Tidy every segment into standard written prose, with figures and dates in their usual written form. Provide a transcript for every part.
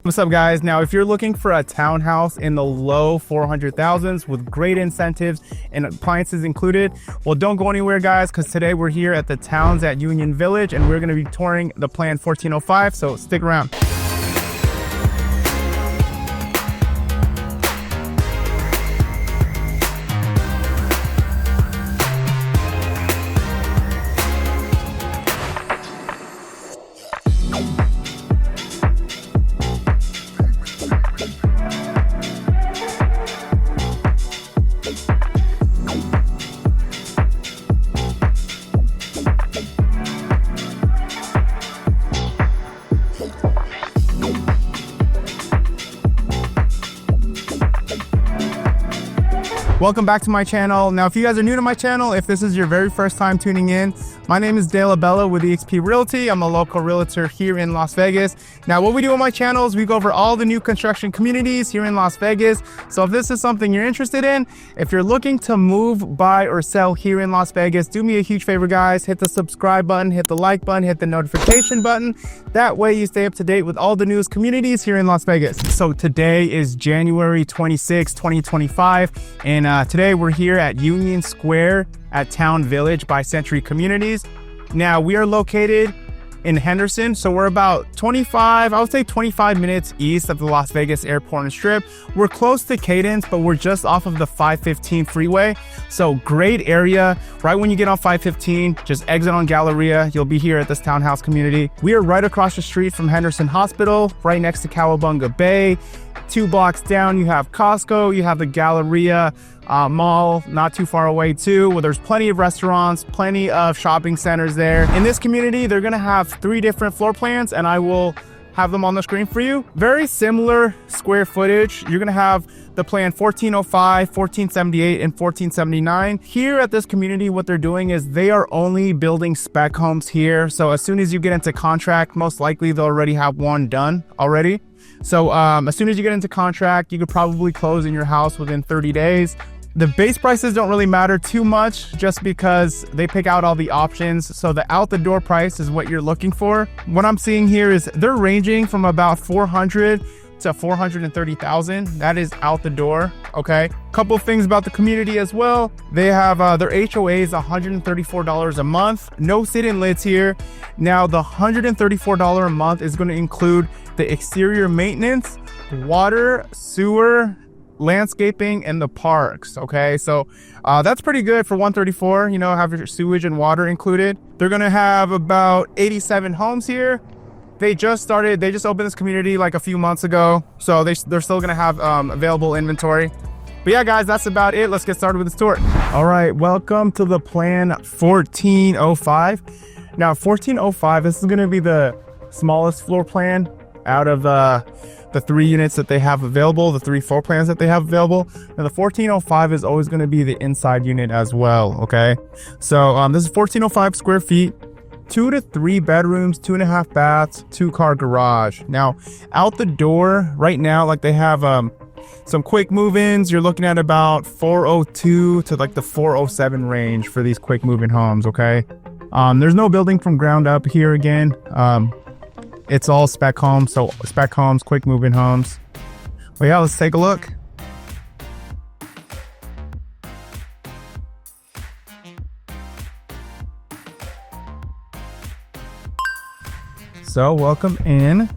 What's up guys? Now if you're looking for a townhouse in the low 400,000s with great incentives and appliances included, well, don't go anywhere guys, because today we're here at the Towns at Union Village and we're going to be touring the plan 1405, so stick around. Welcome back to my channel. Now, if you guys are new to my channel, if this is your very first time tuning in, my name is Dale Abella with eXp Realty. I'm a local realtor here in Las Vegas. Now, what we do on my channel is we go over all the new construction communities here in Las Vegas. So if this is something you're interested in, if you're looking to move, buy, or sell here in Las Vegas, do me a huge favor, guys. Hit the subscribe button, hit the like button, hit the notification button. That way you stay up to date with all the newest communities here in Las Vegas. So today is January 26, 2025. And today we're here at Union Square at Town Village by Century Communities. Now we are located in Henderson, so we're about 25 minutes east of the Las Vegas Airport and Strip. We're close to Cadence, but we're just off of the 515 freeway. So great area. Right when you get on 515, just exit on Galleria. You'll be here at this townhouse community. We are right across the street from Henderson Hospital, right next to Cowabunga Bay. 2 blocks down, you have Costco, you have the Galleria mall not too far away too, where there's plenty of restaurants, plenty of shopping centers there. In this community, they're gonna have 3 different floor plans and I will have them on the screen for you. Very similar square footage. You're gonna have the plan 1405, 1478, and 1479. Here at this community, what they're doing is they are only building spec homes here. So as soon as you get into contract, most likely they'll already have one done already. So as soon as you get into contract, you could probably close in your house within 30 days. The base prices don't really matter too much just because they pick out all the options. So the out the door price is what you're looking for. What I'm seeing here is they're ranging from about 400 to 430,000. That is out the door. Okay. Couple of things about the community as well. They have their HOA is $134 a month. No sit-in lids here. Now the $134 a month is going to include the exterior maintenance, water, sewer, landscaping, and the parks. Okay, so that's pretty good for $134. You know, have your sewage and water included. They're gonna have about 87 homes here. They just opened this community like a few months ago, so they're still gonna have available inventory. But yeah guys, that's about it. Let's get started with this tour. All right, welcome to the plan 1405. Now 1405, this is gonna be the smallest floor plan out of the 3 units that they have available, the 3 floor plans that they have available. And the 1405 is always going to be the inside unit as well. Okay, so this is 1405 square feet, 2 to 3 bedrooms, 2.5 baths, 2-car garage. Now out the door right now, like they have some quick move-ins. You're looking at about 402 to like the 407 range for these quick move-in homes. Okay, there's no building from ground up here again. It's all spec homes, so spec homes, quick moving homes. Well, yeah, let's take a look. So welcome in.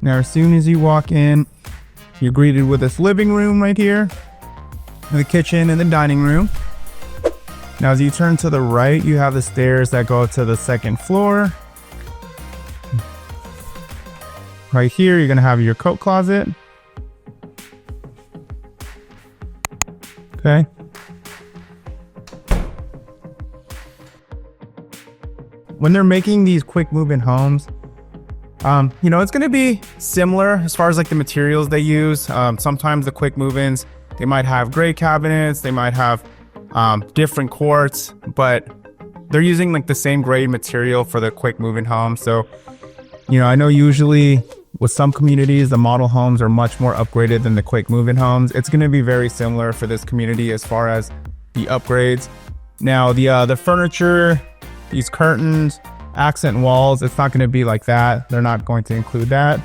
Now, as soon as you walk in, you're greeted with this living room right here, the kitchen and the dining room. Now, as you turn to the right, you have the stairs that go to the 2nd floor. Right here, you're gonna have your coat closet. Okay. When they're making these quick move-in homes, you know, it's gonna be similar as far as like the materials they use. Sometimes the quick move-ins, they might have gray cabinets, they might have different quartz, but they're using like the same grade material for the quick move-in home. So, you know, I know usually with some communities, the model homes are much more upgraded than the quick move-in homes. It's going to be very similar for this community as far as the upgrades. Now, the furniture, these curtains, accent walls, it's not going to be like that. They're not going to include that.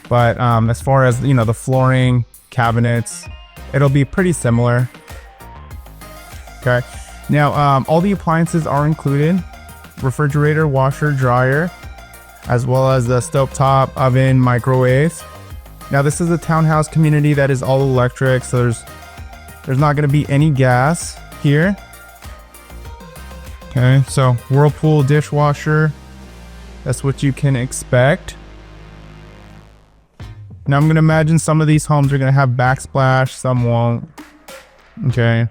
But as far as, the flooring, cabinets, it'll be pretty similar. Okay. Now, all the appliances are included: refrigerator, washer, dryer, as well as the stovetop, oven, microwave. Now, this is a townhouse community that is all electric, so there's not going to be any gas here. Okay, so Whirlpool dishwasher, that's what you can expect. Now, I'm going to imagine some of these homes are going to have backsplash, some won't. Okay.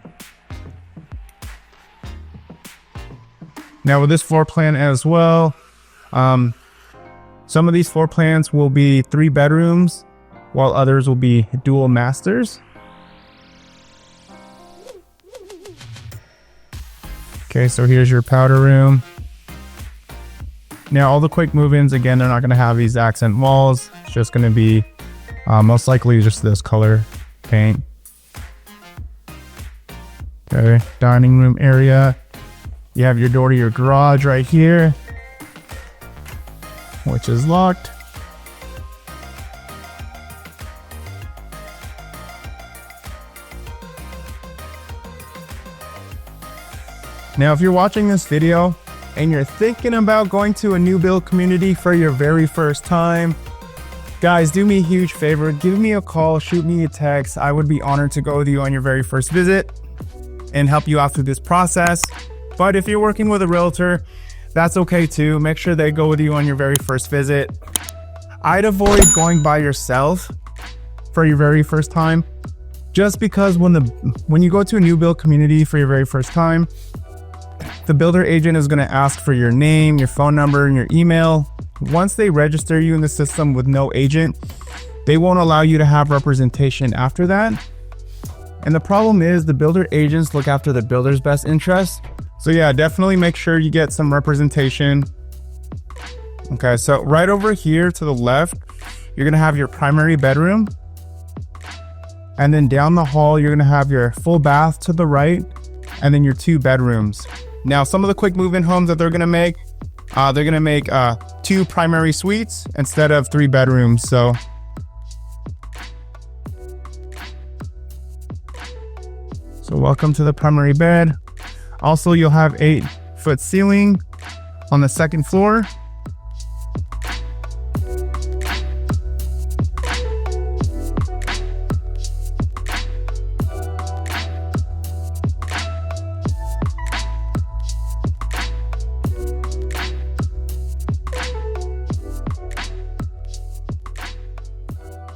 Now, with this floor plan as well, some of these floor plans will be 3 bedrooms, while others will be dual masters. Okay, so here's your powder room. Now, all the quick move-ins, again, they're not going to have these accent walls. It's just going to be most likely just this color paint. Okay, dining room area. You have your door to your garage right here, which is locked. Now, if you're watching this video and you're thinking about going to a new build community for your very first time, guys, do me a huge favor. Give me a call, shoot me a text. I would be honored to go with you on your very first visit and help you out through this process. But if you're working with a realtor, that's okay too. Make sure they go with you on your very first visit. I'd avoid going by yourself for your very first time, just because when you go to a new build community for your very first time, the builder agent is going to ask for your name, your phone number, and your email. Once they register you in the system with no agent, they won't allow you to have representation after that. And the problem is the builder agents look after the builder's best interest. So yeah, definitely make sure you get some representation. Okay, so right over here to the left, you're going to have your primary bedroom. And then down the hall, you're going to have your full bath to the right, and then your 2 bedrooms. Now, some of the quick move-in homes that they're going to make 2 primary suites instead of 3 bedrooms. So welcome to the primary bed. Also, you'll have 8-foot ceiling on the 2nd floor.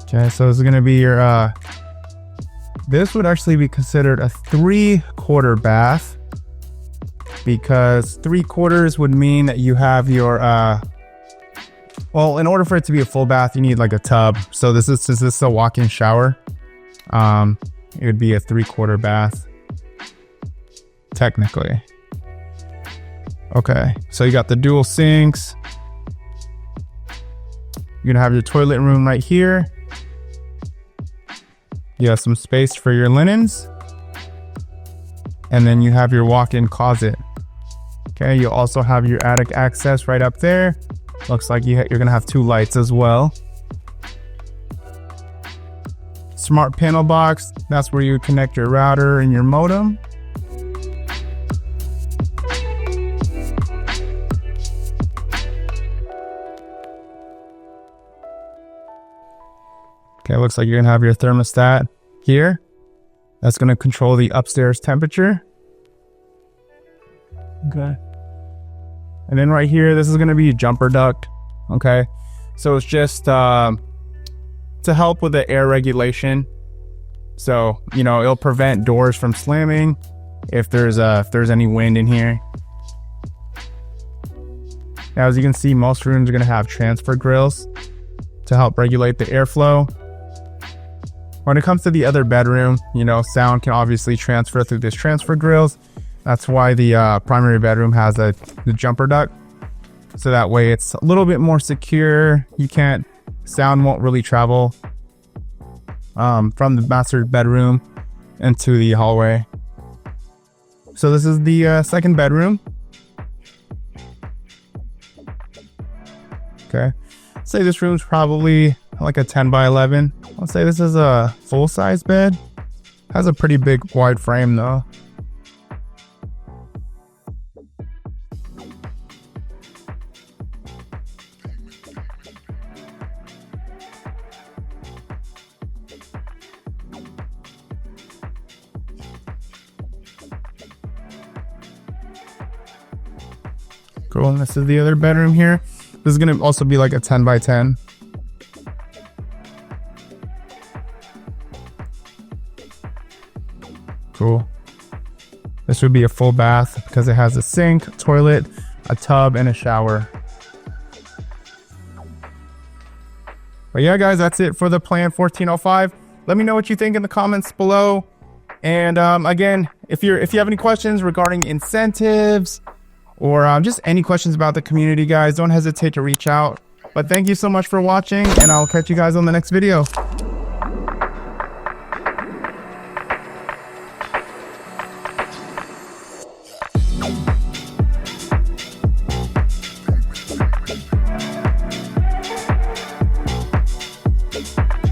Okay, so this is going to be your, this would actually be considered a 3/4 bath, because 3/4 would mean that you have your, well, in order for it to be a full bath, you need like a tub. So this is a walk-in shower. It would be a 3/4 bath, technically. Okay, so you got the dual sinks. You're gonna have your toilet room right here. You have some space for your linens. And then you have your walk-in closet. Okay, you also have your attic access right up there. Looks like you're gonna have 2 lights as well. Smart panel box, that's where you connect your router and your modem. Okay, looks like you're gonna have your thermostat here. That's gonna control the upstairs temperature. Okay. And then right here, this is gonna be a jumper duct. Okay. So it's just to help with the air regulation. So, it'll prevent doors from slamming if there's any wind in here. Now, as you can see, most rooms are gonna have transfer grills to help regulate the airflow. When it comes to the other bedroom, sound can obviously transfer through this transfer grills. That's why the primary bedroom has the jumper duct. So that way it's a little bit more secure. Sound won't really travel from the master bedroom into the hallway. So this is the 2nd bedroom. Okay. Say this room's probably like a 10 by 11. Let's say this is a full-size bed. Has a pretty big wide frame though. Cool, and this is the other bedroom here. This is gonna also be like a 10 by 10. Cool. This would be a full bath because it has a sink, toilet, a tub, and a shower. But yeah, guys, that's it for the plan 1405. Let me know what you think in the comments below. And again, if you have any questions regarding incentives or just any questions about the community, guys, don't hesitate to reach out. But thank you so much for watching, and I'll catch you guys on the next video.